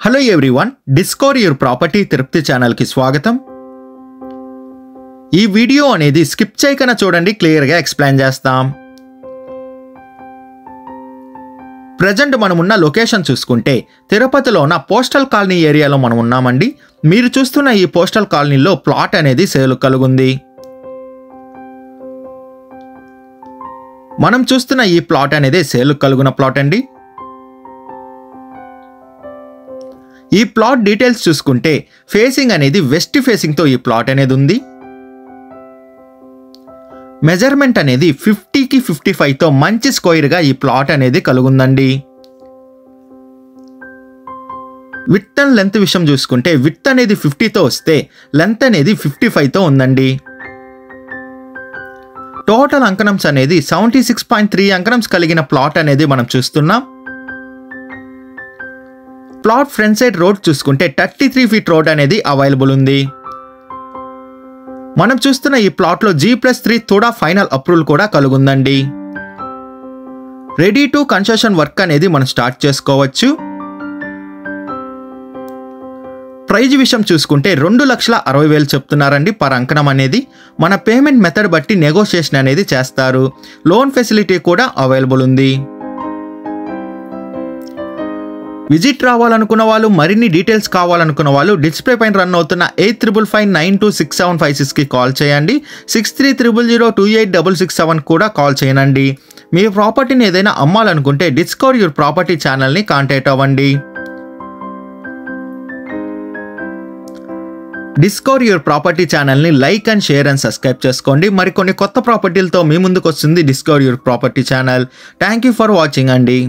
Hello everyone, discover your property Tirupati ఛానల్కి స్వాగతం. ఈ వీడియో అనేది స్కిప్ చేయకుండా చూడండి, క్లియర్గా ఎక్స్ప్లెయిన్ చేస్తాం. ప్రజెంట్ మనమున్న లొకేషన్ చూసుకుంటే తిరుపతిలో ఉన్న పోస్టల్ కాలనీ ఏరియాలో మనం ఉన్నామండి. మీరు చూస్తున్న ఈ పోస్టల్ కాలనీలో ప్లాట్ అనేది సేల్ కలుగుంది. మనం చూస్తున్న ఈ ప్లాట్ అనేది సేల్ కలుగున ప్లాట్ అండి. ఈ ప్లాట్ డీటెయిల్స్ చూసుకుంటే ఫేసింగ్ అనేది వెస్ట్ ఫేసింగ్తో ఈ ప్లాట్ అనేది ఉంది. మెజర్మెంట్ అనేది 50కి 55తో మంచి స్క్వేర్గా ఈ ప్లాట్ అనేది కలుగుందండి. విడ్త్ అండ్ లెంత్ విషయం చూసుకుంటే విడ్త్ అనేది 50తో వస్తే లెంత్ అనేది 55తో ఉందండి. టోటల్ అంకణమ్స్ అనేది 76.3 అంకణమ్స్ కలిగిన ప్లాట్ అనేది మనం చూస్తున్నాం. ప్లాట్ ఫ్రంట్ సైడ్ రోడ్ చూసుకుంటే 33 ఫీట్ రోడ్ అనేది అవైలబుల్ ఉంది. మనం చూస్తున్న ఈ ప్లాట్లో G+3 తోడా ఫైనల్ అప్రూవల్ కూడా కలుగుందండి. రెడీ టు కన్స్ట్రక్షన్ వర్క్ అనేది మనం స్టార్ట్ చేసుకోవచ్చు. ప్రైజ్ విషయం చూసుకుంటే 2,60,000 చెప్తున్నారండి పర్ అంకణం అనేది. మన పేమెంట్ మెథడ్ బట్టి నెగోషియేషన్ అనేది చేస్తారు. లోన్ ఫెసిలిటీ కూడా అవైలబుల్ ఉంది. విజిట్ రావాలనుకున్న వాళ్ళు, మరిన్ని డీటెయిల్స్ కావాలనుకున్న వాళ్ళు డిస్ప్లే పైన రన్ అవుతున్న 8555926756కి కాల్ చేయండి. 6300028667 కూడా కాల్ చేయండి. మీ ప్రాపర్టీని ఏదైనా అమ్మాలనుకుంటే డిస్కవర్ యువర్ ప్రాపర్టీ ఛానల్ని కాంటాక్ట్ అవ్వండి. డిస్కవర్ యువర్ ప్రాపర్టీ ఛానల్ని like and share and subscribe చేసుకోండి. మరికొన్ని కొత్త ప్రాపర్టీలతో మీ ముందుకు వస్తుంది discover your property channel. Thank you for watching అండి.